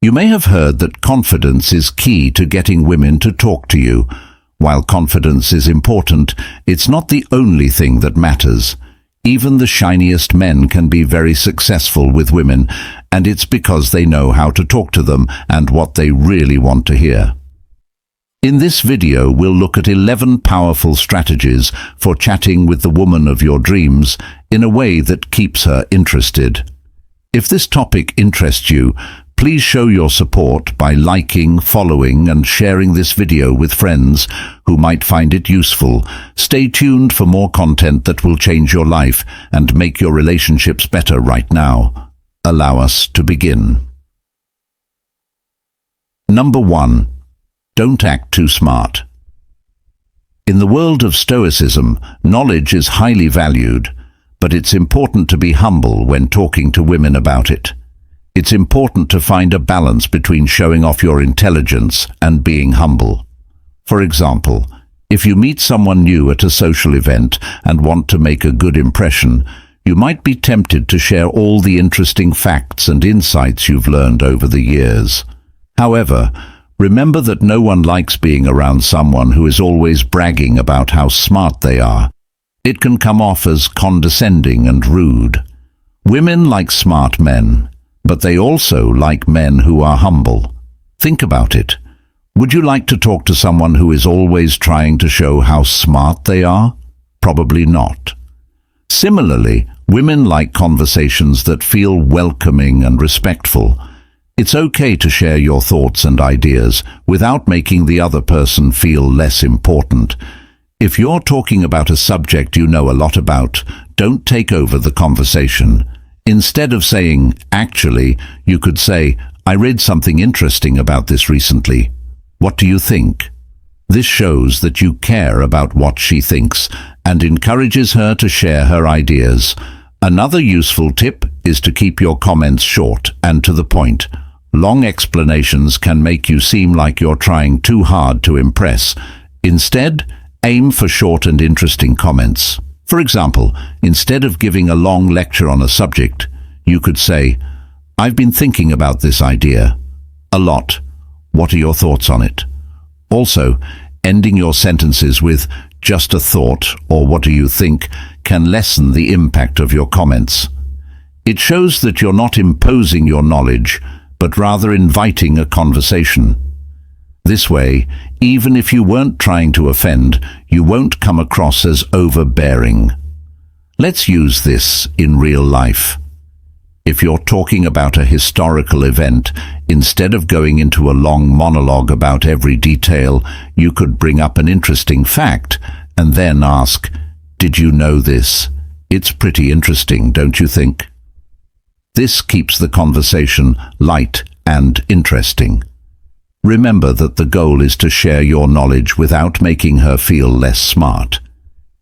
You may have heard that confidence is key to getting women to talk to you. While confidence is important, it's not the only thing that matters. Even the shiniest men can be very successful with women, and it's because they know how to talk to them and what they really want to hear. In this video, we'll look at 11 powerful strategies for chatting with the woman of your dreams in a way that keeps her interested. If this topic interests you, please show your support by liking, following, and sharing this video with friends who might find it useful. Stay tuned for more content that will change your life and make your relationships better right now. Allow us to begin. Number 1. Don't act too smart. In the world of Stoicism, knowledge is highly valued, but it's important to be humble when talking to women about it. It's important to find a balance between showing off your intelligence and being humble. For example, if you meet someone new at a social event and want to make a good impression, you might be tempted to share all the interesting facts and insights you've learned over the years. However, remember that no one likes being around someone who is always bragging about how smart they are. It can come off as condescending and rude. Women like smart men, but they also like men who are humble. Think about it. Would you like to talk to someone who is always trying to show how smart they are? Probably not. Similarly, women like conversations that feel welcoming and respectful. It's okay to share your thoughts and ideas without making the other person feel less important. If you're talking about a subject you know a lot about, don't take over the conversation. Instead of saying, "Actually," you could say, "I read something interesting about this recently. What do you think?" This shows that you care about what she thinks and encourages her to share her ideas. Another useful tip is to keep your comments short and to the point. Long explanations can make you seem like you're trying too hard to impress. Instead, aim for short and interesting comments. For example, instead of giving a long lecture on a subject, you could say, "I've been thinking about this idea a lot. What are your thoughts on it?" Also, ending your sentences with "just a thought" or "what do you think" can lessen the impact of your comments. It shows that you're not imposing your knowledge, but rather inviting a conversation. This way, even if you weren't trying to offend, you won't come across as overbearing. Let's use this in real life. If you're talking about a historical event, instead of going into a long monologue about every detail, you could bring up an interesting fact and then ask, "Did you know this? It's pretty interesting, don't you think?" This keeps the conversation light and interesting. Remember that the goal is to share your knowledge without making her feel less smart.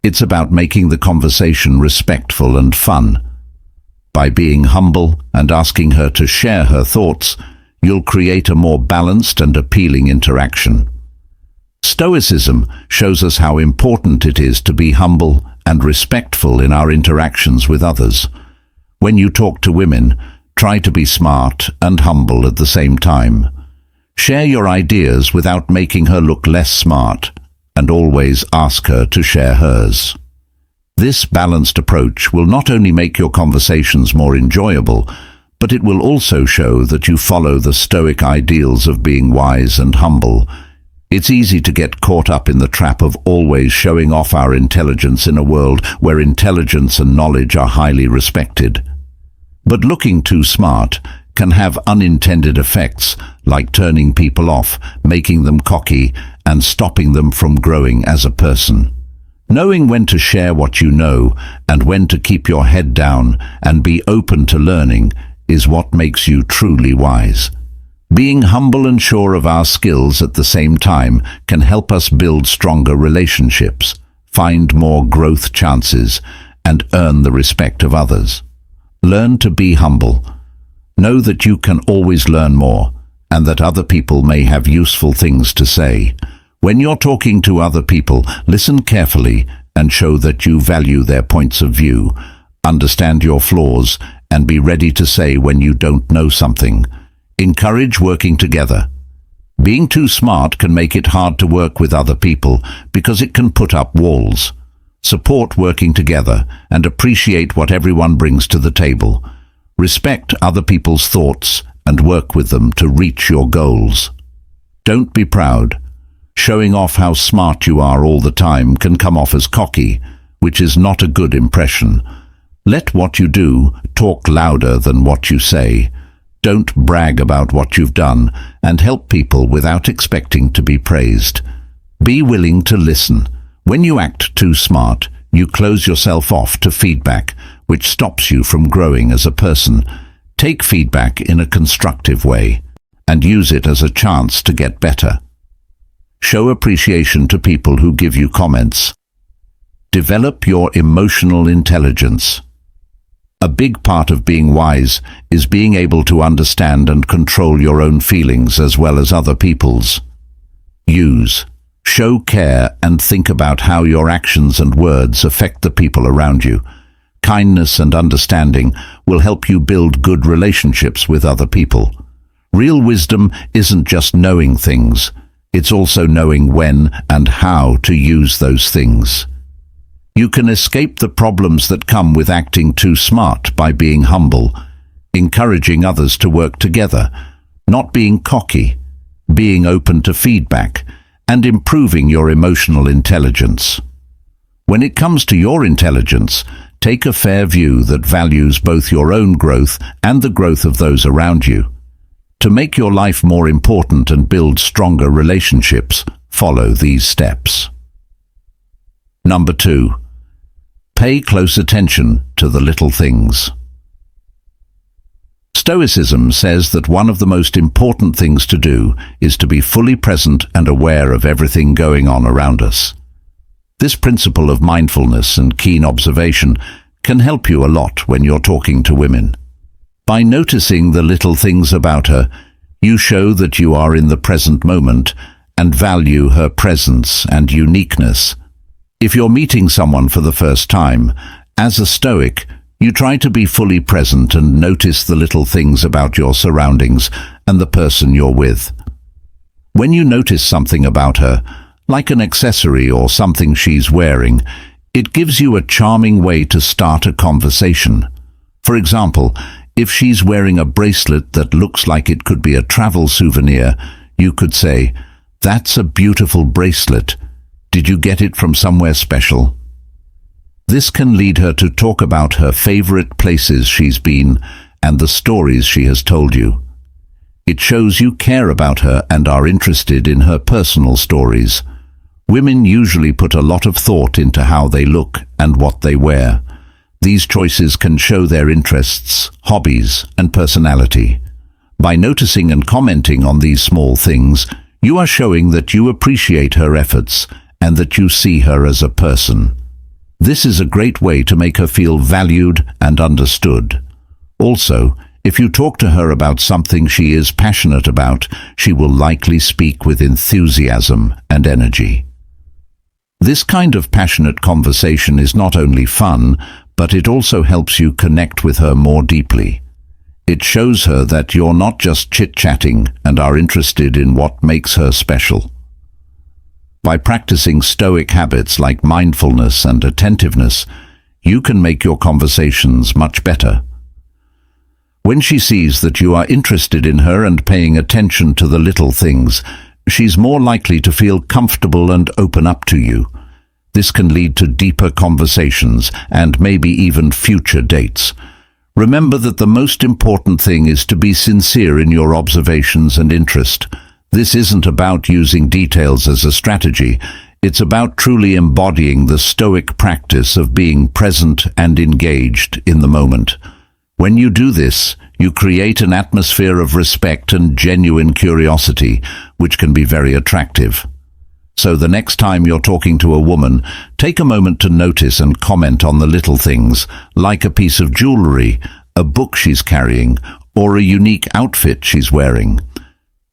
It's about making the conversation respectful and fun. By being humble and asking her to share her thoughts, you'll create a more balanced and appealing interaction. Stoicism shows us how important it is to be humble and respectful in our interactions with others. When you talk to women, try to be smart and humble at the same time. Share your ideas without making her look less smart, and always ask her to share hers. This balanced approach will not only make your conversations more enjoyable, but it will also show that you follow the Stoic ideals of being wise and humble. It's easy to get caught up in the trap of always showing off our intelligence in a world where intelligence and knowledge are highly respected. But looking too smart can have unintended effects, like turning people off, making them cocky, and stopping them from growing as a person. Knowing when to share what you know and when to keep your head down and be open to learning is what makes you truly wise. Being humble and sure of our skills at the same time can help us build stronger relationships, find more growth chances, and earn the respect of others. Learn to be humble. Know that you can always learn more, and that other people may have useful things to say. When you're talking to other people, listen carefully and show that you value their points of view. Understand your flaws and be ready to say when you don't know something. Encourage working together. Being too smart can make it hard to work with other people because it can put up walls. Support working together and appreciate what everyone brings to the table. Respect other people's thoughts and work with them to reach your goals. Don't be proud. Showing off how smart you are all the time can come off as cocky, which is not a good impression. Let what you do talk louder than what you say. Don't brag about what you've done and help people without expecting to be praised. Be willing to listen. When you act too smart, you close yourself off to feedback, which stops you from growing as a person. Take feedback in a constructive way and use it as a chance to get better. Show appreciation to people who give you comments. Develop your emotional intelligence. A big part of being wise is being able to understand and control your own feelings as well as other people's. Show care and think about how your actions and words affect the people around you. Kindness and understanding will help you build good relationships with other people. Real wisdom isn't just knowing things, it's also knowing when and how to use those things. You can escape the problems that come with acting too smart by being humble, encouraging others to work together, not being cocky, being open to feedback, and improving your emotional intelligence. When it comes to your intelligence, take a fair view that values both your own growth and the growth of those around you. To make your life more important and build stronger relationships, follow these steps. Number 2. Pay close attention to the little things. Stoicism says that one of the most important things to do is to be fully present and aware of everything going on around us. This principle of mindfulness and keen observation can help you a lot when you're talking to women. By noticing the little things about her, you show that you are in the present moment and value her presence and uniqueness. If you're meeting someone for the first time, as a Stoic, you try to be fully present and notice the little things about your surroundings and the person you're with. When you notice something about her, like an accessory or something she's wearing, it gives you a charming way to start a conversation. For example, if she's wearing a bracelet that looks like it could be a travel souvenir, you could say, "That's a beautiful bracelet. Did you get it from somewhere special?" This can lead her to talk about her favorite places she's been and the stories she has told you. It shows you care about her and are interested in her personal stories. Women usually put a lot of thought into how they look and what they wear. These choices can show their interests, hobbies, and personality. By noticing and commenting on these small things, you are showing that you appreciate her efforts and that you see her as a person. This is a great way to make her feel valued and understood. Also, if you talk to her about something she is passionate about, she will likely speak with enthusiasm and energy. This kind of passionate conversation is not only fun, but it also helps you connect with her more deeply. It shows her that you're not just chit-chatting and are interested in what makes her special. By practicing Stoic habits like mindfulness and attentiveness, you can make your conversations much better. When she sees that you are interested in her and paying attention to the little things, she's more likely to feel comfortable and open up to you. This can lead to deeper conversations and maybe even future dates. Remember that the most important thing is to be sincere in your observations and interest. This isn't about using details as a strategy. It's about truly embodying the Stoic practice of being present and engaged in the moment. When you do this, you create an atmosphere of respect and genuine curiosity, which can be very attractive. So the next time you're talking to a woman, take a moment to notice and comment on the little things, like a piece of jewelry, a book she's carrying, or a unique outfit she's wearing.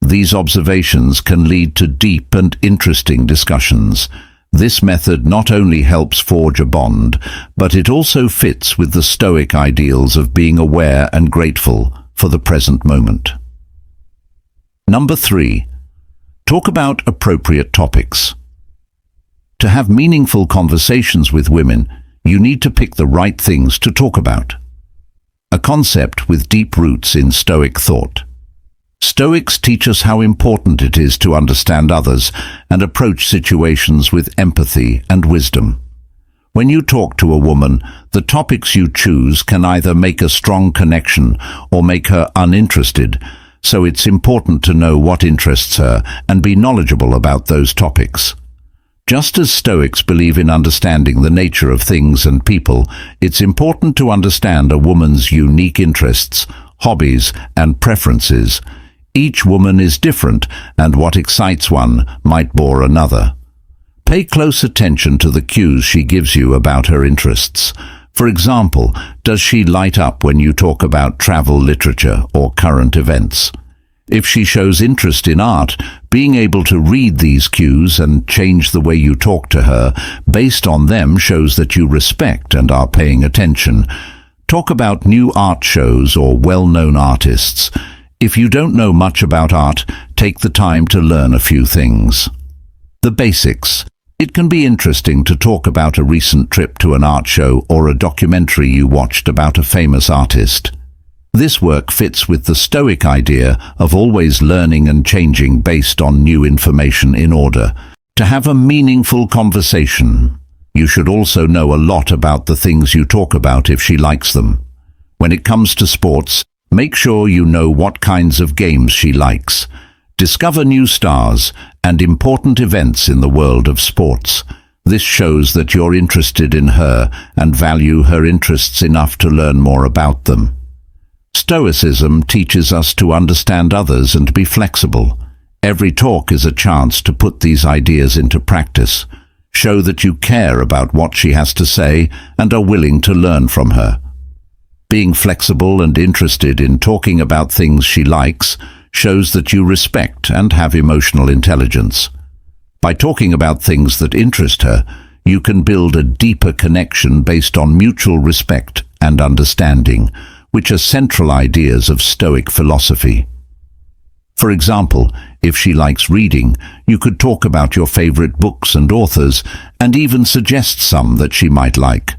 These observations can lead to deep and interesting discussions. This method not only helps forge a bond, but it also fits with the Stoic ideals of being aware and grateful for the present moment. Number 3. Talk about appropriate topics. To have meaningful conversations with women, you need to pick the right things to talk about. A concept with deep roots in Stoic thought. Stoics teach us how important it is to understand others and approach situations with empathy and wisdom. When you talk to a woman, the topics you choose can either make a strong connection or make her uninterested, so it's important to know what interests her and be knowledgeable about those topics. Just as Stoics believe in understanding the nature of things and people, it's important to understand a woman's unique interests, hobbies, and preferences. Each woman is different, and what excites one might bore another. Pay close attention to the cues she gives you about her interests. For example, does she light up when you talk about travel, literature, or current events? If she shows interest in art, being able to read these cues and change the way you talk to her based on them shows that you respect and are paying attention. Talk about new art shows or well-known artists. If you don't know much about art, take the time to learn a few things. The basics. It can be interesting to talk about a recent trip to an art show or a documentary you watched about a famous artist. This work fits with the Stoic idea of always learning and changing based on new information in order to have a meaningful conversation. You should also know a lot about the things you talk about if she likes them. When it comes to sports, make sure you know what kinds of games she likes. Discover new stars and important events in the world of sports. This shows that you're interested in her and value her interests enough to learn more about them. Stoicism teaches us to understand others and be flexible. Every talk is a chance to put these ideas into practice. Show that you care about what she has to say and are willing to learn from her. Being flexible and interested in talking about things she likes shows that you respect and have emotional intelligence. By talking about things that interest her, you can build a deeper connection based on mutual respect and understanding, which are central ideas of Stoic philosophy. For example, if she likes reading, you could talk about your favorite books and authors, and even suggest some that she might like.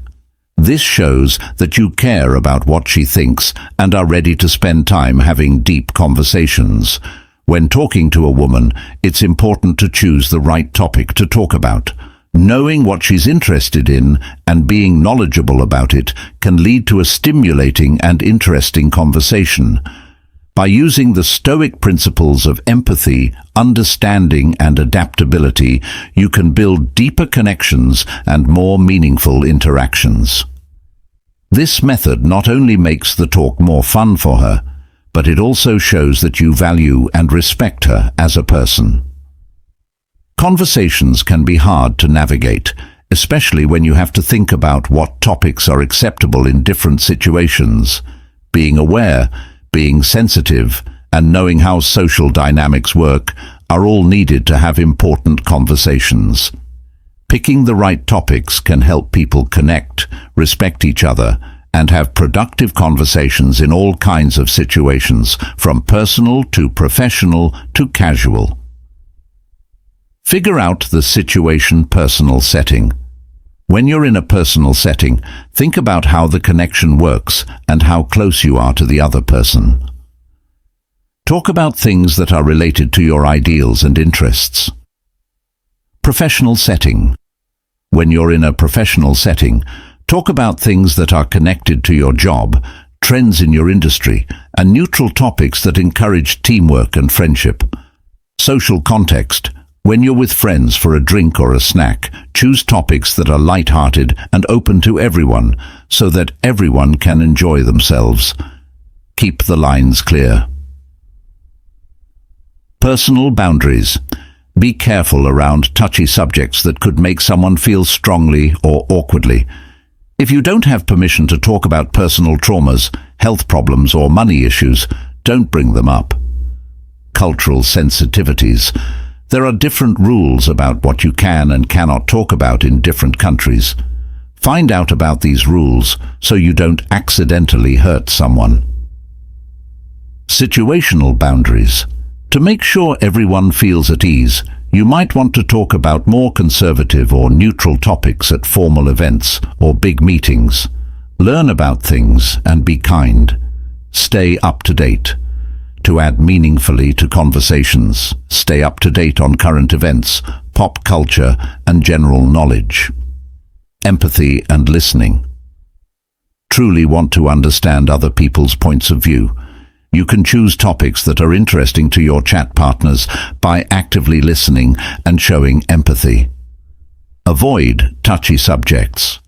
This shows that you care about what she thinks and are ready to spend time having deep conversations. When talking to a woman, it's important to choose the right topic to talk about. Knowing what she's interested in and being knowledgeable about it can lead to a stimulating and interesting conversation. By using the Stoic principles of empathy, understanding, and adaptability, you can build deeper connections and more meaningful interactions. This method not only makes the talk more fun for her, but it also shows that you value and respect her as a person. Conversations can be hard to navigate, especially when you have to think about what topics are acceptable in different situations. Being aware, being sensitive, and knowing how social dynamics work are all needed to have important conversations. Picking the right topics can help people connect, respect each other, and have productive conversations in all kinds of situations, from personal to professional to casual. Figure out the situation personal setting. When you're in a personal setting, think about how the connection works and how close you are to the other person. Talk about things that are related to your ideals and interests. Professional setting. When you're in a professional setting, talk about things that are connected to your job, trends in your industry, and neutral topics that encourage teamwork and friendship. Social context. When you're with friends for a drink or a snack, choose topics that are light-hearted and open to everyone, so that everyone can enjoy themselves. Keep the lines clear. Personal boundaries. Be careful around touchy subjects that could make someone feel strongly or awkwardly. If you don't have permission to talk about personal traumas, health problems, or money issues, don't bring them up. Cultural sensitivities. There are different rules about what you can and cannot talk about in different countries. Find out about these rules so you don't accidentally hurt someone. Situational boundaries. To make sure everyone feels at ease, you might want to talk about more conservative or neutral topics at formal events or big meetings. Learn about things and be kind. Stay up to date. To add meaningfully to conversations, stay up to date on current events, pop culture, and general knowledge. Empathy and listening. Truly want to understand other people's points of view. You can choose topics that are interesting to your chat partners by actively listening and showing empathy. Avoid touchy subjects.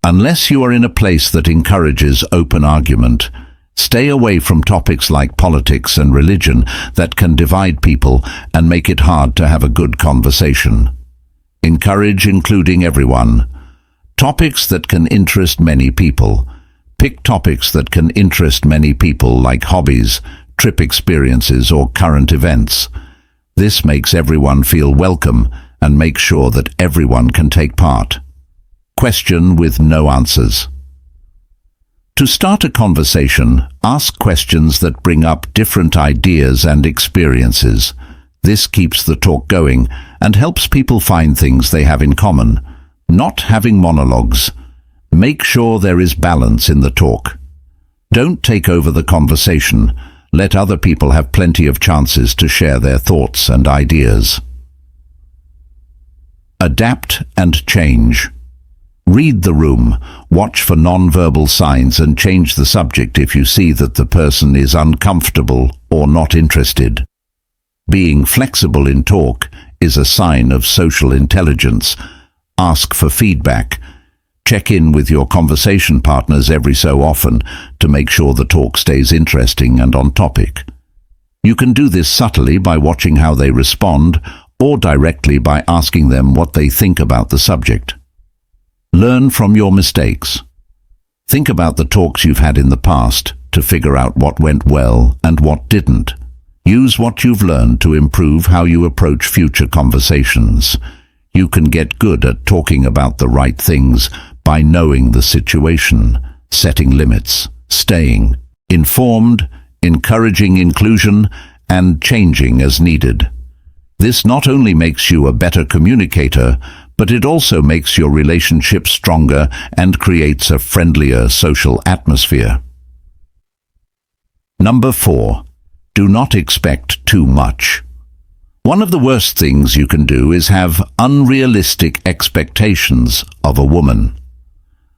Unless you are in a place that encourages open argument, stay away from topics like politics and religion that can divide people and make it hard to have a good conversation. Encourage including everyone. Topics that can interest many people. Pick topics that can interest many people like hobbies, trip experiences, or current events. This makes everyone feel welcome and makes sure that everyone can take part. Question with no answers. To start a conversation, ask questions that bring up different ideas and experiences. This keeps the talk going and helps people find things they have in common. Not having monologues. Make sure there is balance in the talk. Don't take over the conversation. Let other people have plenty of chances to share their thoughts and ideas. Adapt and change. Read the room, watch for non-verbal signs and change the subject if you see that the person is uncomfortable or not interested. Being flexible in talk is a sign of social intelligence. Ask for feedback. Check in with your conversation partners every so often to make sure the talk stays interesting and on topic. You can do this subtly by watching how they respond or directly by asking them what they think about the subject. Learn from your mistakes. Think about the talks you've had in the past to figure out what went well and what didn't. Use what you've learned to improve how you approach future conversations. You can get good at talking about the right things by knowing the situation, setting limits, staying informed, encouraging inclusion, and changing as needed. This not only makes you a better communicator, but it also makes your relationship stronger and creates a friendlier social atmosphere. Number 4. Do not expect too much. One of the worst things you can do is have unrealistic expectations of a woman.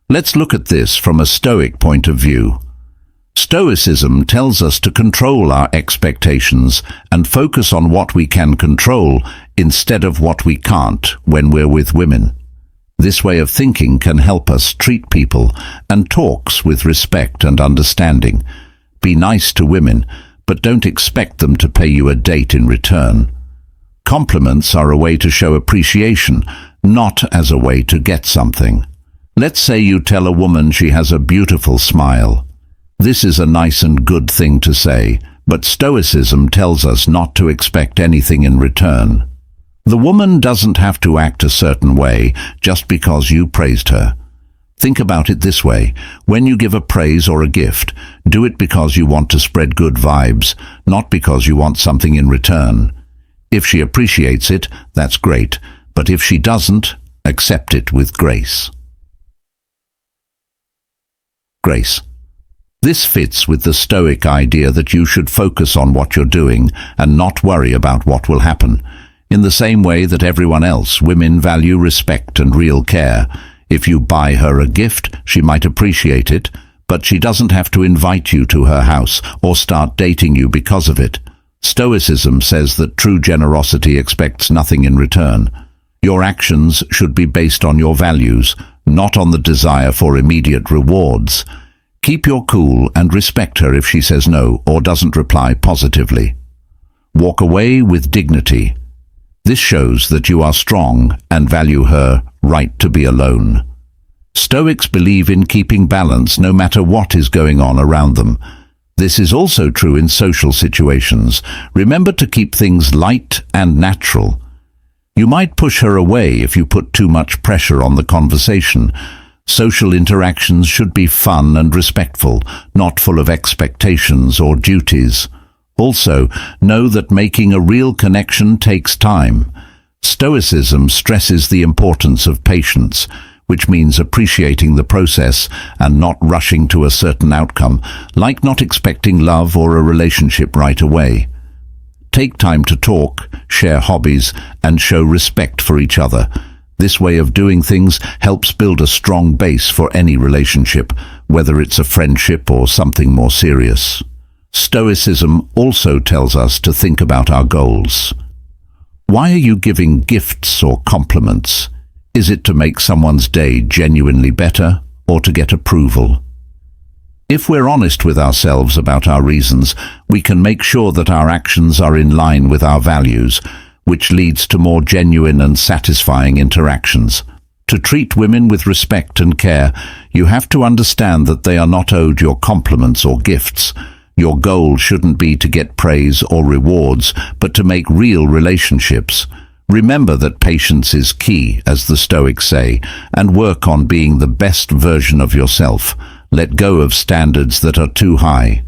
Let's look at this from a Stoic point of view. Stoicism tells us to control our expectations and focus on what we can control instead of what we can't when we're with women. This way of thinking can help us treat people and talks with respect and understanding. Be nice to women, but don't expect them to pay you a date in return. Compliments are a way to show appreciation, not as a way to get something. Let's say you tell a woman she has a beautiful smile. This is a nice and good thing to say, but Stoicism tells us not to expect anything in return. The woman doesn't have to act a certain way just because you praised her. Think about it this way. When you give a praise or a gift, do it because you want to spread good vibes, not because you want something in return. If she appreciates it, that's great, but if she doesn't, accept it with grace. Grace. This fits with the Stoic idea that you should focus on what you're doing and not worry about what will happen. In the same way that everyone else, women value respect and real care. If you buy her a gift, she might appreciate it, but she doesn't have to invite you to her house or start dating you because of it. Stoicism says that true generosity expects nothing in return. Your actions should be based on your values, not on the desire for immediate rewards. Keep your cool and respect her if she says no or doesn't reply positively. Walk away with dignity. This shows that you are strong and value her right to be alone. Stoics believe in keeping balance no matter what is going on around them. This is also true in social situations. Remember to keep things light and natural. You might push her away if you put too much pressure on the conversation. Social interactions should be fun and respectful, not full of expectations or duties. Also, know that making a real connection takes time. Stoicism stresses the importance of patience, which means appreciating the process and not rushing to a certain outcome, like not expecting love or a relationship right away. Take time to talk, share hobbies, and show respect for each other. This way of doing things helps build a strong base for any relationship, whether it's a friendship or something more serious. Stoicism also tells us to think about our goals. Why are you giving gifts or compliments? Is it to make someone's day genuinely better or to get approval? If we're honest with ourselves about our reasons, we can make sure that our actions are in line with our values, which leads to more genuine and satisfying interactions. To treat women with respect and care, you have to understand that they are not owed your compliments or gifts. Your goal shouldn't be to get praise or rewards, but to make real relationships. Remember that patience is key, as the Stoics say, and work on being the best version of yourself. Let go of standards that are too high.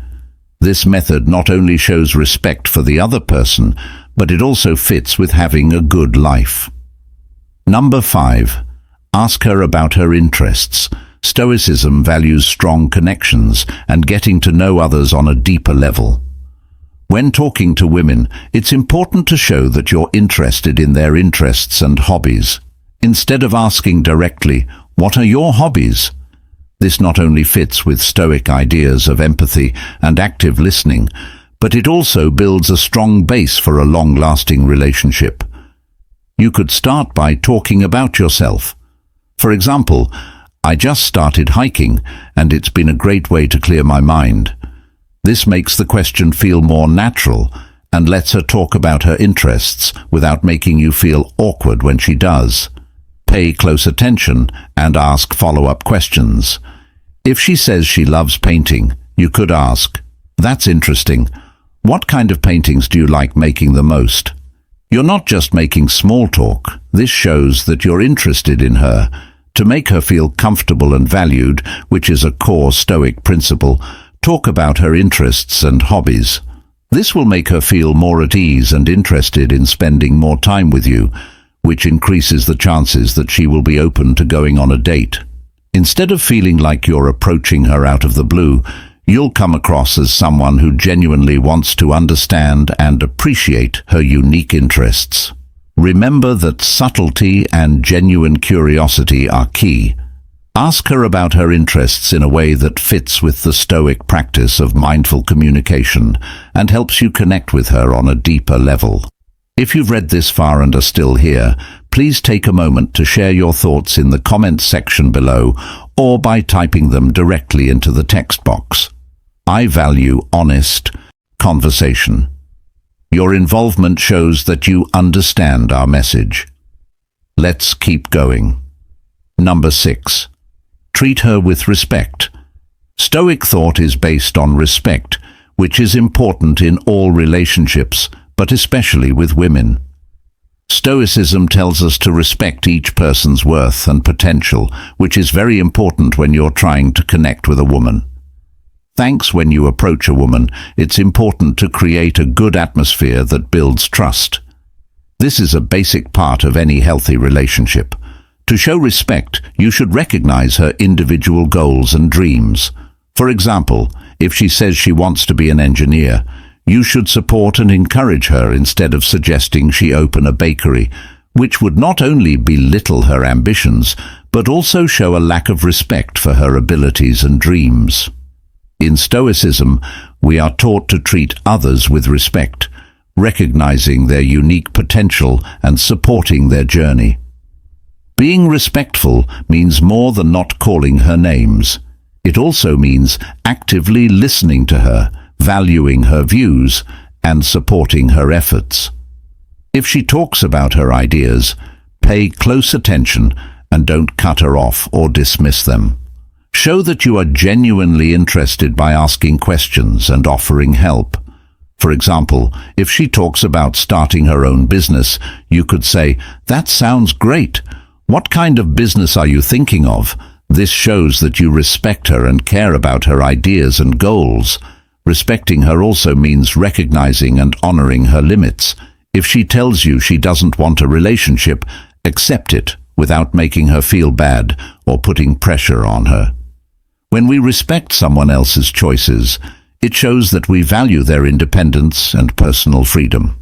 This method not only shows respect for the other person, but it also fits with having a good life. Number 5. Ask her about her interests. Stoicism values strong connections and getting to know others on a deeper level. When talking to women, it's important to show that you're interested in their interests and hobbies. Instead of asking directly, "What are your hobbies?" This not only fits with Stoic ideas of empathy and active listening, but it also builds a strong base for a long-lasting relationship. You could start by talking about yourself. For example, "I just started hiking, and it's been a great way to clear my mind." This makes the question feel more natural and lets her talk about her interests without making you feel awkward when she does. Pay close attention and ask follow-up questions. If she says she loves painting, you could ask, "That's interesting. What kind of paintings do you like making the most?" You're not just making small talk. This shows that you're interested in her. To make her feel comfortable and valued, which is a core Stoic principle, talk about her interests and hobbies. This will make her feel more at ease and interested in spending more time with you, which increases the chances that she will be open to going on a date. Instead of feeling like you're approaching her out of the blue, you'll come across as someone who genuinely wants to understand and appreciate her unique interests. Remember that subtlety and genuine curiosity are key. Ask her about her interests in a way that fits with the Stoic practice of mindful communication and helps you connect with her on a deeper level. If you've read this far and are still here, please take a moment to share your thoughts in the comments section below or by typing them directly into the text box. I value honest conversation. Your involvement shows that you understand our message. Let's keep going. Number 6. Treat her with respect. Stoic thought is based on respect, which is important in all relationships, but especially with women. Stoicism tells us to respect each person's worth and potential, which is very important when you're trying to connect with a woman. Thanks. When you approach a woman, it's important to create a good atmosphere that builds trust. This is a basic part of any healthy relationship. To show respect, you should recognize her individual goals and dreams. For example, if she says she wants to be an engineer, you should support and encourage her instead of suggesting she open a bakery, which would not only belittle her ambitions, but also show a lack of respect for her abilities and dreams. In Stoicism, we are taught to treat others with respect, recognizing their unique potential and supporting their journey. Being respectful means more than not calling her names. It also means actively listening to her, valuing her views, and supporting her efforts. If she talks about her ideas, pay close attention and don't cut her off or dismiss them. Show that you are genuinely interested by asking questions and offering help. For example, if she talks about starting her own business, you could say, "That sounds great. What kind of business are you thinking of?" This shows that you respect her and care about her ideas and goals. Respecting her also means recognizing and honoring her limits. If she tells you she doesn't want a relationship, accept it without making her feel bad or putting pressure on her. When we respect someone else's choices, it shows that we value their independence and personal freedom.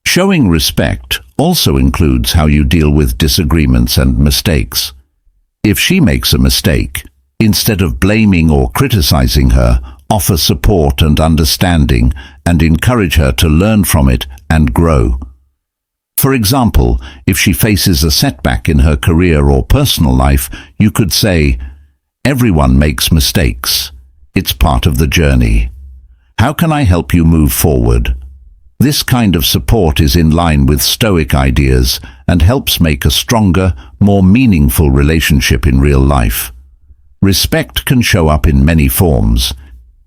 Showing respect also includes how you deal with disagreements and mistakes. If she makes a mistake, instead of blaming or criticizing her, offer support and understanding and encourage her to learn from it and grow. For example, if she faces a setback in her career or personal life, you could say, "Everyone makes mistakes. It's part of the journey. How can I help you move forward?" This kind of support is in line with Stoic ideas and helps make a stronger, more meaningful relationship in real life. Respect can show up in many forms.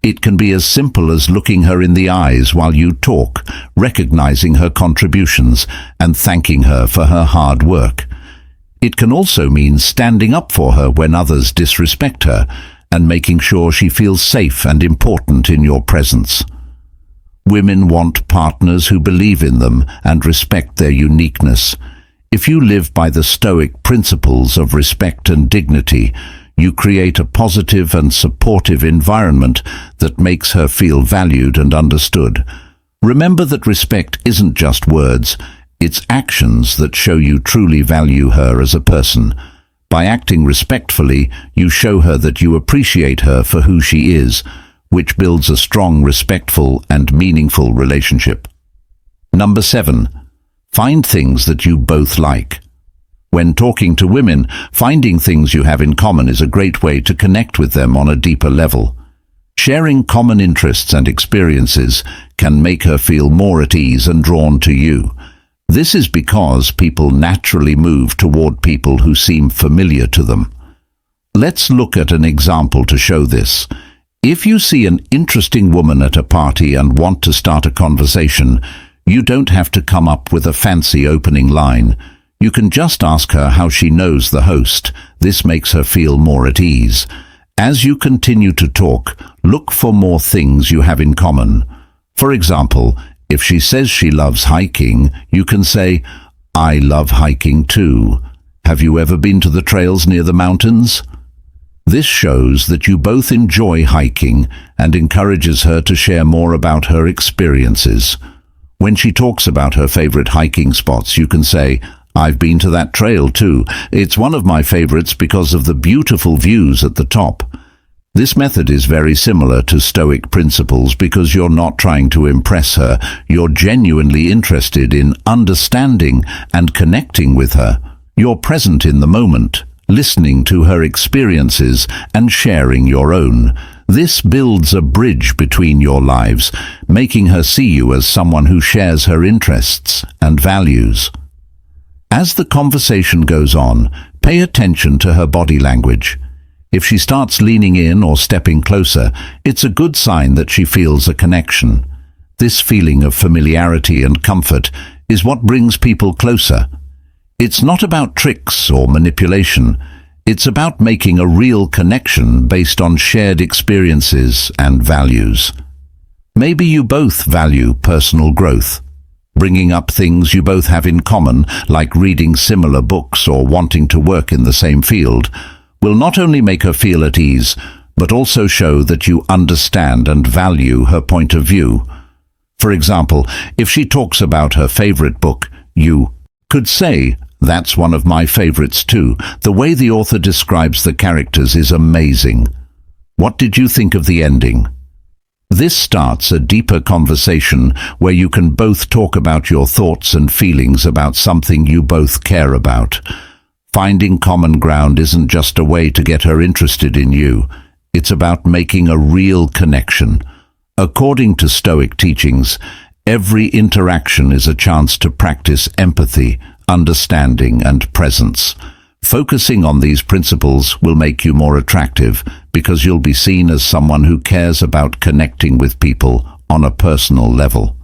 It can be as simple as looking her in the eyes while you talk, recognizing her contributions, and thanking her for her hard work. It can also mean standing up for her when others disrespect her, and making sure she feels safe and important in your presence. Women want partners who believe in them and respect their uniqueness. If you live by the Stoic principles of respect and dignity, you create a positive and supportive environment that makes her feel valued and understood. Remember that respect isn't just words, it's actions that show you truly value her as a person. By acting respectfully, you show her that you appreciate her for who she is, which builds a strong, respectful, and meaningful relationship. Number 7. Find things that you both like. When talking to women, finding things you have in common is a great way to connect with them on a deeper level. Sharing common interests and experiences can make her feel more at ease and drawn to you. This is because people naturally move toward people who seem familiar to them. Let's look at an example to show this. If you see an interesting woman at a party and want to start a conversation, you don't have to come up with a fancy opening line. You can just ask her how she knows the host. This makes her feel more at ease. As you continue to talk, look for more things you have in common. For example, if she says she loves hiking, you can say, "I love hiking too. Have you ever been to the trails near the mountains?" This shows that you both enjoy hiking and encourages her to share more about her experiences. When she talks about her favorite hiking spots, you can say, "I've been to that trail too. It's one of my favorites because of the beautiful views at the top." This method is very similar to Stoic principles because you're not trying to impress her. You're genuinely interested in understanding and connecting with her. You're present in the moment, listening to her experiences and sharing your own. This builds a bridge between your lives, making her see you as someone who shares her interests and values. As the conversation goes on, pay attention to her body language. If she starts leaning in or stepping closer, it's a good sign that she feels a connection. This feeling of familiarity and comfort is what brings people closer. It's not about tricks or manipulation. It's about making a real connection based on shared experiences and values. Maybe you both value personal growth. Bringing up things you both have in common, like reading similar books or wanting to work in the same field, will not only make her feel at ease, but also show that you understand and value her point of view. For example, if she talks about her favorite book, you could say, "That's one of my favorites too. The way the author describes the characters is amazing. What did you think of the ending?" This starts a deeper conversation where you can both talk about your thoughts and feelings about something you both care about. Finding common ground isn't just a way to get her interested in you. It's about making a real connection. According to Stoic teachings, every interaction is a chance to practice empathy, understanding, and presence. Focusing on these principles will make you more attractive because you'll be seen as someone who cares about connecting with people on a personal level.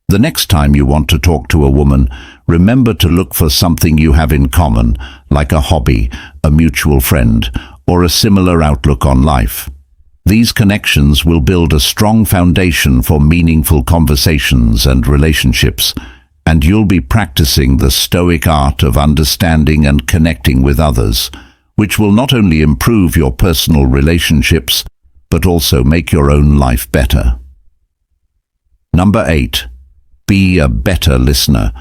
The next time you want to talk to a woman, remember to look for something you have in common, like a hobby, a mutual friend, or a similar outlook on life. These connections will build a strong foundation for meaningful conversations and relationships, and you'll be practicing the Stoic art of understanding and connecting with others, which will not only improve your personal relationships, but also make your own life better. Number 8. Be a better listener.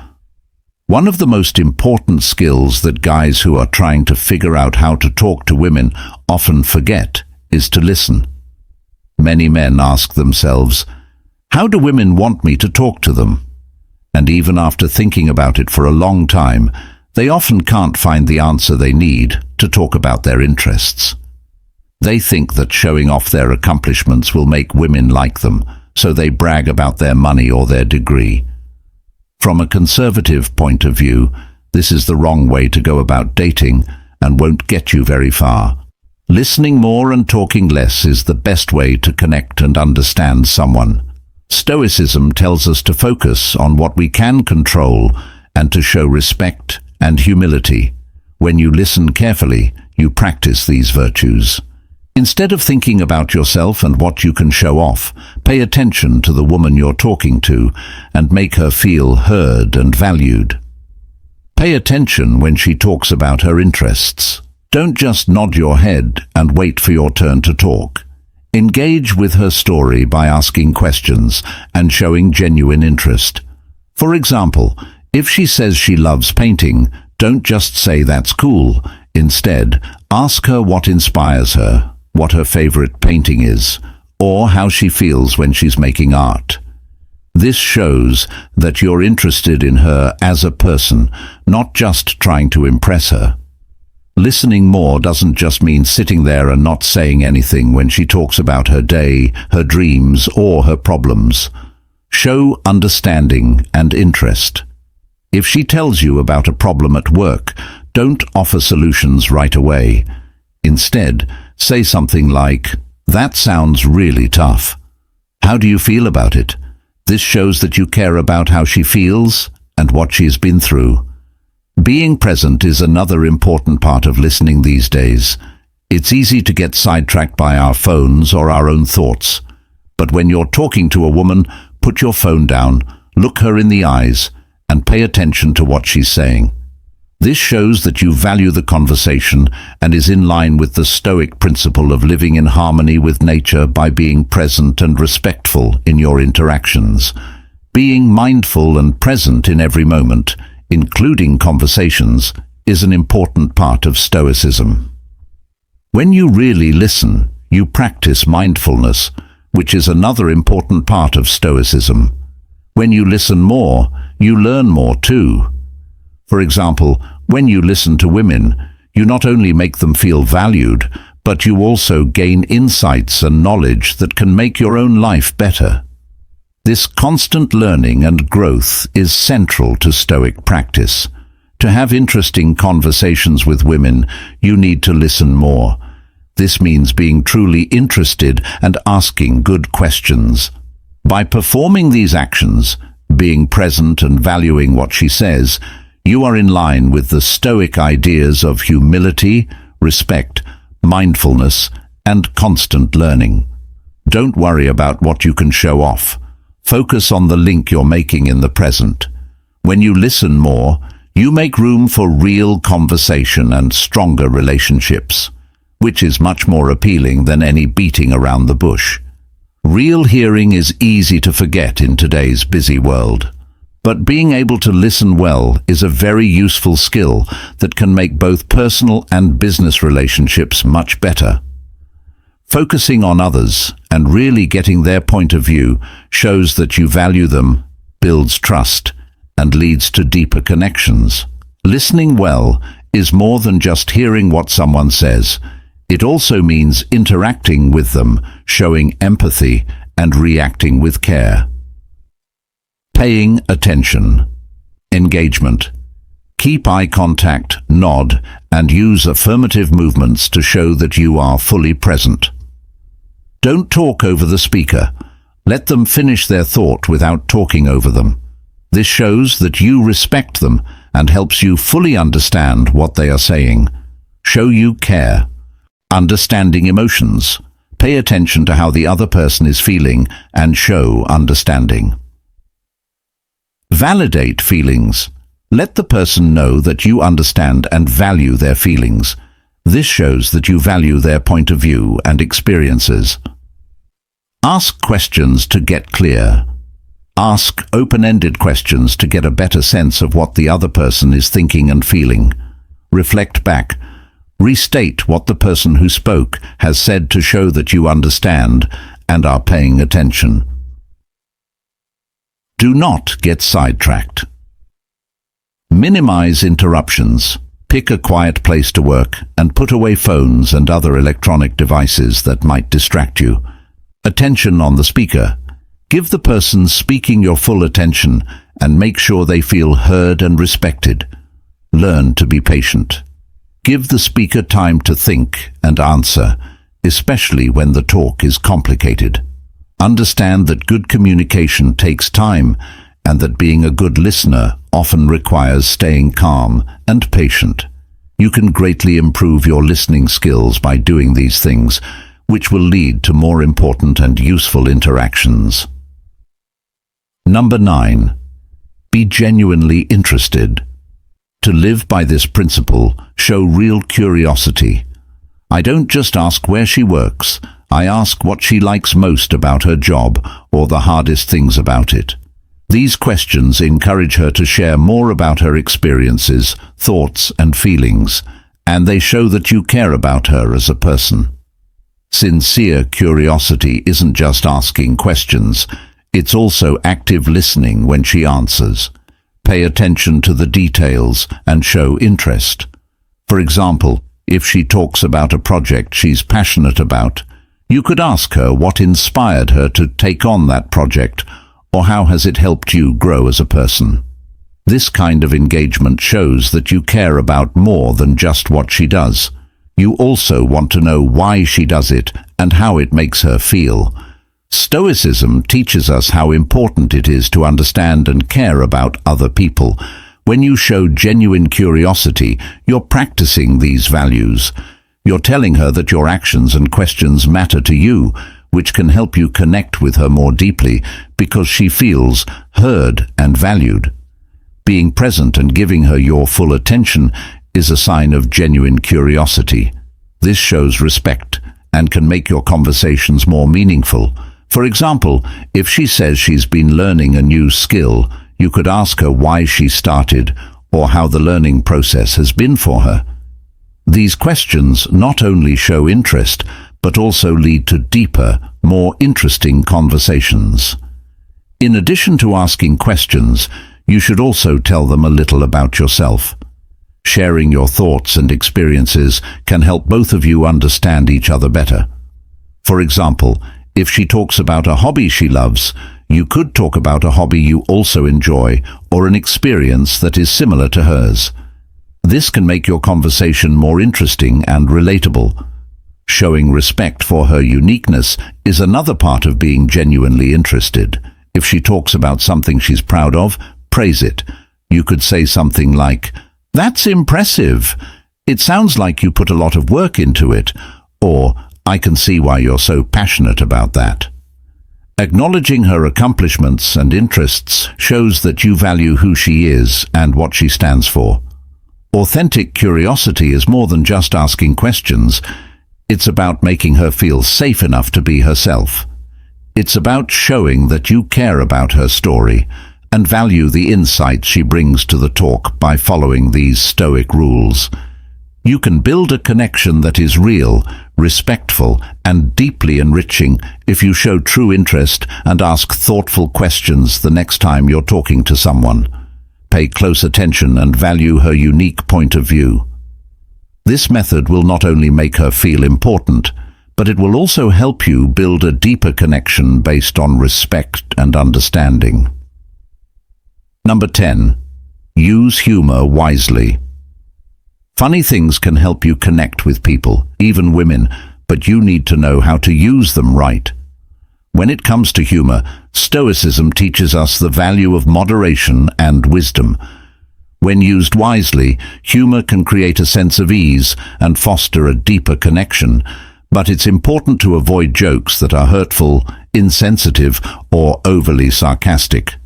One of the most important skills that guys who are trying to figure out how to talk to women often forget is to listen. Many men ask themselves, how do women want me to talk to them? And even after thinking about it for a long time, they often can't find the answer they need to talk about their interests. They think that showing off their accomplishments will make women like them, so they brag about their money or their degree. From a conservative point of view, this is the wrong way to go about dating and won't get you very far. Listening more and talking less is the best way to connect and understand someone. Stoicism tells us to focus on what we can control and to show respect and humility. When you listen carefully, you practice these virtues. Instead of thinking about yourself and what you can show off, pay attention to the woman you're talking to and make her feel heard and valued. Pay attention when she talks about her interests. Don't just nod your head and wait for your turn to talk. Engage with her story by asking questions and showing genuine interest. For example, if she says she loves painting, don't just say that's cool. Instead, ask her what inspires her, what her favorite painting is, or how she feels when she's making art. This shows that you're interested in her as a person, not just trying to impress her. Listening more doesn't just mean sitting there and not saying anything when she talks about her day, her dreams, or her problems. Show understanding and interest. If she tells you about a problem at work, don't offer solutions right away. Instead, say something like, "That sounds really tough. How do you feel about it?" This shows that you care about how she feels and what she's been through. Being present is another important part of listening these days. It's easy to get sidetracked by our phones or our own thoughts. But when you're talking to a woman, put your phone down, look her in the eyes, and pay attention to what she's saying. This shows that you value the conversation and is in line with the Stoic principle of living in harmony with nature by being present and respectful in your interactions. Being mindful and present in every moment, including conversations, is an important part of Stoicism. When you really listen, you practice mindfulness, which is another important part of Stoicism. When you listen more, you learn more too. For example, when you listen to women, you not only make them feel valued, but you also gain insights and knowledge that can make your own life better. This constant learning and growth is central to Stoic practice. To have interesting conversations with women, you need to listen more. This means being truly interested and asking good questions. By performing these actions, being present and valuing what she says, you are in line with the Stoic ideas of humility, respect, mindfulness, and constant learning. Don't worry about what you can show off. Focus on the link you're making in the present. When you listen more, you make room for real conversation and stronger relationships, which is much more appealing than any beating around the bush. Real hearing is easy to forget in today's busy world, but being able to listen well is a very useful skill that can make both personal and business relationships much better. Focusing on others and really getting their point of view shows that you value them, builds trust, and leads to deeper connections. Listening well is more than just hearing what someone says. It also means interacting with them, showing empathy, and reacting with care. Paying attention. Engagement. Keep eye contact, nod, and use affirmative movements to show that you are fully present. Don't talk over the speaker. Let them finish their thought without talking over them. This shows that you respect them and helps you fully understand what they are saying. Show you care. Understanding emotions. Pay attention to how the other person is feeling and show understanding. Validate feelings. Let the person know that you understand and value their feelings. This shows that you value their point of view and experiences. Ask questions to get clear. Ask open-ended questions to get a better sense of what the other person is thinking and feeling. Reflect back. Restate what the person who spoke has said to show that you understand and are paying attention. Do not get sidetracked. Minimize interruptions. Pick a quiet place to work and put away phones and other electronic devices that might distract you. Attention on the speaker. Give the person speaking your full attention and make sure they feel heard and respected. Learn to be patient. Give the speaker time to think and answer, especially when the talk is complicated. Understand that good communication takes time and that being a good listener often requires staying calm and patient. You can greatly improve your listening skills by doing these things, which will lead to more important and useful interactions. Number 9. Be genuinely interested. To live by this principle, show real curiosity. I don't just ask where she works, I ask what she likes most about her job or the hardest things about it. These questions encourage her to share more about her experiences, thoughts, and feelings, and they show that you care about her as a person. Sincere curiosity isn't just asking questions, it's also active listening when she answers. Pay attention to the details and show interest. For example, if she talks about a project she's passionate about, you could ask her what inspired her to take on that project, or how has it helped you grow as a person. This kind of engagement shows that you care about more than just what she does. You also want to know why she does it and how it makes her feel. Stoicism teaches us how important it is to understand and care about other people. When you show genuine curiosity, you're practicing these values. You're telling her that your actions and questions matter to you, which can help you connect with her more deeply because she feels heard and valued. Being present and giving her your full attention is a sign of genuine curiosity. This shows respect and can make your conversations more meaningful. For example, if she says she's been learning a new skill, you could ask her why she started or how the learning process has been for her. These questions not only show interest, but also lead to deeper, more interesting conversations. In addition to asking questions, you should also tell them a little about yourself. Sharing your thoughts and experiences can help both of you understand each other better. For example, if she talks about a hobby she loves, you could talk about a hobby you also enjoy or an experience that is similar to hers. This can make your conversation more interesting and relatable. Showing respect for her uniqueness is another part of being genuinely interested. If she talks about something she's proud of, praise it. You could say something like, "That's impressive. It sounds like you put a lot of work into it," or "I can see why you're so passionate about that." Acknowledging her accomplishments and interests shows that you value who she is and what she stands for. Authentic curiosity is more than just asking questions. It's about making her feel safe enough to be herself. It's about showing that you care about her story and value the insights she brings to the talk by following these Stoic rules. You can build a connection that is real, respectful, and deeply enriching if you show true interest and ask thoughtful questions the next time you're talking to someone. Pay close attention and value her unique point of view. This method will not only make her feel important, but it will also help you build a deeper connection based on respect and understanding. Number 10. Use humor wisely. Funny things can help you connect with people, even women, but you need to know how to use them right. When it comes to humor, Stoicism teaches us the value of moderation and wisdom. When used wisely, humor can create a sense of ease and foster a deeper connection, But it's important to avoid jokes that are hurtful, insensitive, or overly sarcastic.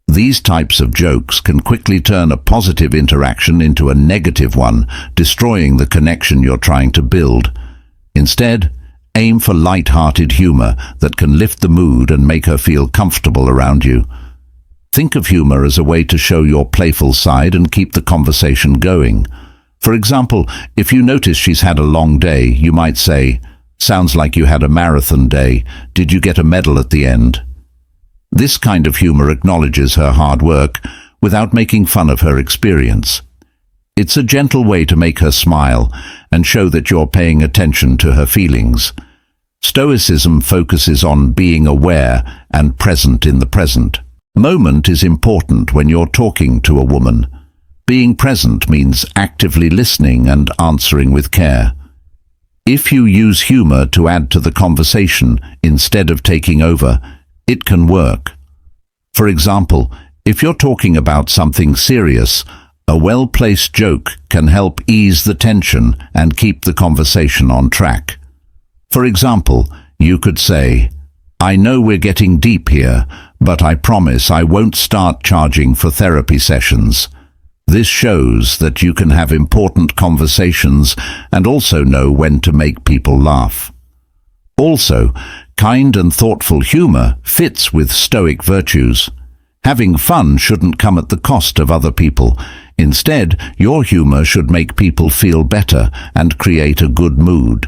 These types of jokes can quickly turn a positive interaction into a negative one, destroying the connection you're trying to build. Instead, aim for light-hearted humor that can lift the mood and make her feel comfortable around you. Think of humor as a way to show your playful side and keep the conversation going. For example, if you notice she's had a long day, you might say, "Sounds like you had a marathon day. Did you get a medal at the end?" This kind of humor acknowledges her hard work without making fun of her experience. It's a gentle way to make her smile and show that you're paying attention to her feelings. Stoicism focuses on being aware and present in the present. Moment is important when you're talking to a woman. Being present means actively listening and answering with care. If you use humor to add to the conversation instead of taking over, it can work. For example, if you're talking about something serious, a well-placed joke can help ease the tension and keep the conversation on track. For example, you could say, "I know we're getting deep here, but I promise I won't start charging for therapy sessions." This shows that you can have important conversations and also know when to make people laugh. Also, kind and thoughtful humor fits with Stoic virtues. Having fun shouldn't come at the cost of other people. Instead, your humor should make people feel better and create a good mood.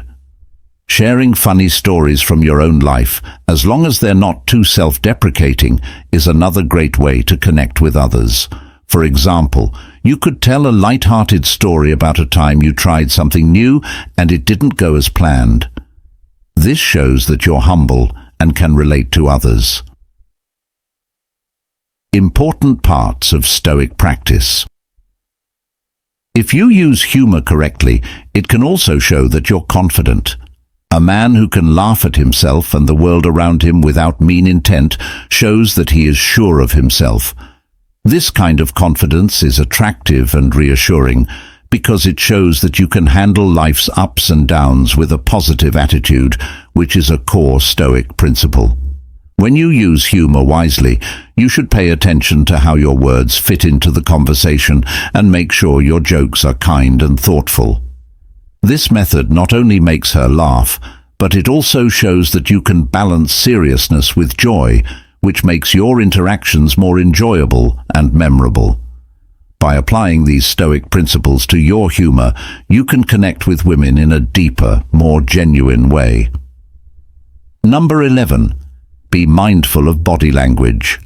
Sharing funny stories from your own life, as long as they're not too self-deprecating, is another great way to connect with others. For example, you could tell a light-hearted story about a time you tried something new and it didn't go as planned. This shows that you're humble and can relate to others. Important parts of Stoic practice. If you use humor correctly, it can also show that you're confident. A man who can laugh at himself and the world around him without mean intent shows that he is sure of himself. This kind of confidence is attractive and reassuring because it shows that you can handle life's ups and downs with a positive attitude, which is a core Stoic principle. When you use humor wisely, you should pay attention to how your words fit into the conversation and make sure your jokes are kind and thoughtful. This method not only makes her laugh, but it also shows that you can balance seriousness with joy, which makes your interactions more enjoyable and memorable. By applying these Stoic principles to your humor, you can connect with women in a deeper, more genuine way. Number 11. Be mindful of body language.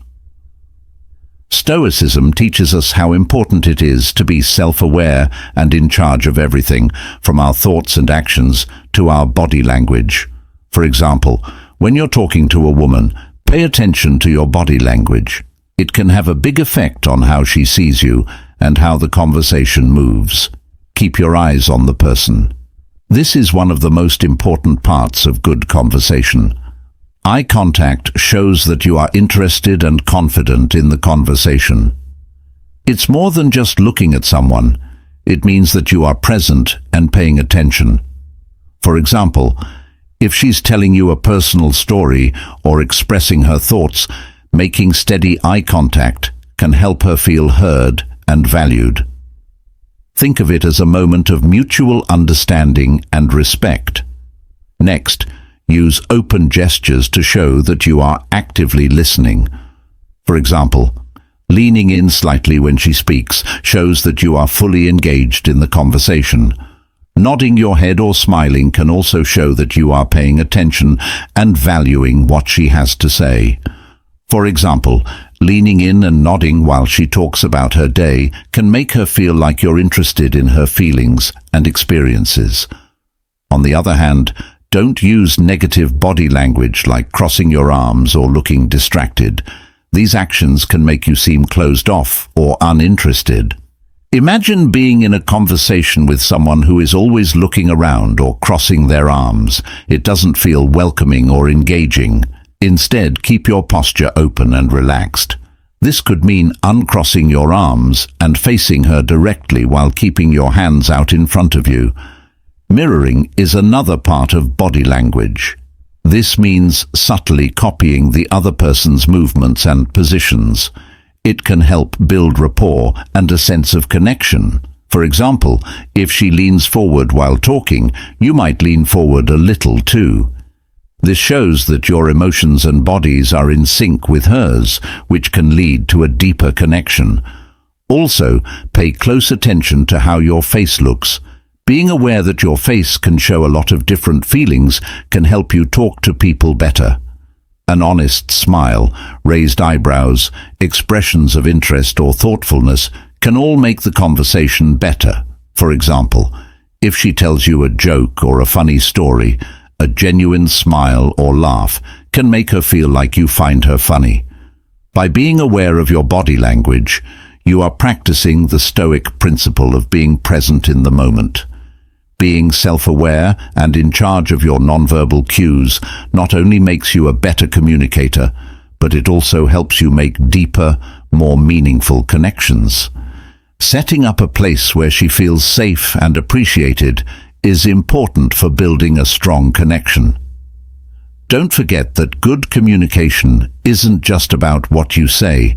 Stoicism teaches us how important it is to be self-aware and in charge of everything, from our thoughts and actions to our body language. For example, when you're talking to a woman, pay attention to your body language. It can have a big effect on how she sees you and how the conversation moves. Keep your eyes on the person. This is one of the most important parts of good conversation. Eye contact shows that you are interested and confident in the conversation. It's more than just looking at someone. It means that you are present and paying attention. For example, if she's telling you a personal story or expressing her thoughts, making steady eye contact can help her feel heard and valued. Think of it as a moment of mutual understanding and respect. Next, use open gestures to show that you are actively listening. For example, leaning in slightly when she speaks shows that you are fully engaged in the conversation. Nodding your head or smiling can also show that you are paying attention and valuing what she has to say. For example, leaning in and nodding while she talks about her day can make her feel like you're interested in her feelings and experiences. On the other hand, don't use negative body language like crossing your arms or looking distracted. These actions can make you seem closed off or uninterested. Imagine being in a conversation with someone who is always looking around or crossing their arms. It doesn't feel welcoming or engaging. Instead, keep your posture open and relaxed. This could mean uncrossing your arms and facing her directly while keeping your hands out in front of you. Mirroring is another part of body language. This means subtly copying the other person's movements and positions. It can help build rapport and a sense of connection. For example, if she leans forward while talking, you might lean forward a little too. This shows that your emotions and bodies are in sync with hers, which can lead to a deeper connection. Also, pay close attention to how your face looks. Being aware that your face can show a lot of different feelings can help you talk to people better. An honest smile, raised eyebrows, expressions of interest or thoughtfulness can all make the conversation better. For example, if she tells you a joke or a funny story, a genuine smile or laugh can make her feel like you find her funny. By being aware of your body language, you are practicing the Stoic principle of being present in the moment. Being self-aware and in charge of your nonverbal cues not only makes you a better communicator, but it also helps you make deeper, more meaningful connections. Setting up a place where she feels safe and appreciated is important for building a strong connection. Don't forget that good communication isn't just about what you say.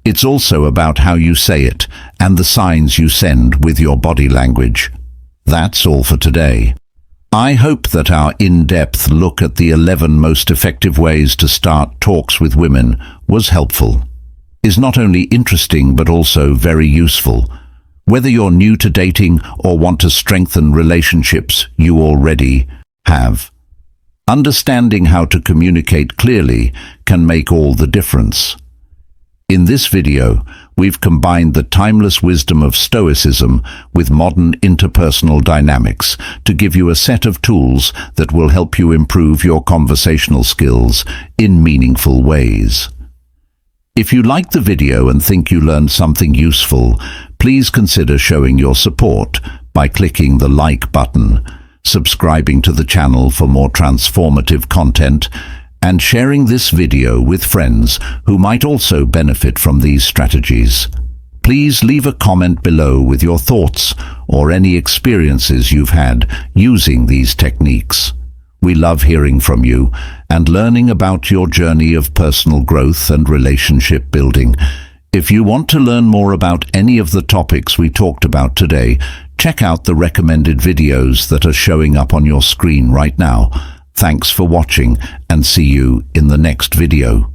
It's also about how you say it and the signs you send with your body language. That's all for today. I hope that our in-depth look at the 11 most effective ways to start talks with women was helpful. Is not only interesting but also very useful. Whether you're new to dating or want to strengthen relationships you already have, understanding how to communicate clearly can make all the difference. In this video, we've combined the timeless wisdom of Stoicism with modern interpersonal dynamics to give you a set of tools that will help you improve your conversational skills in meaningful ways. If you liked the video and think you learned something useful, please consider showing your support by clicking the like button, subscribing to the channel for more transformative content, and sharing this video with friends who might also benefit from these strategies. Please leave a comment below with your thoughts or any experiences you've had using these techniques. We love hearing from you and learning about your journey of personal growth and relationship building. If you want to learn more about any of the topics we talked about today, check out the recommended videos that are showing up on your screen right now. Thanks for watching and see you in the next video.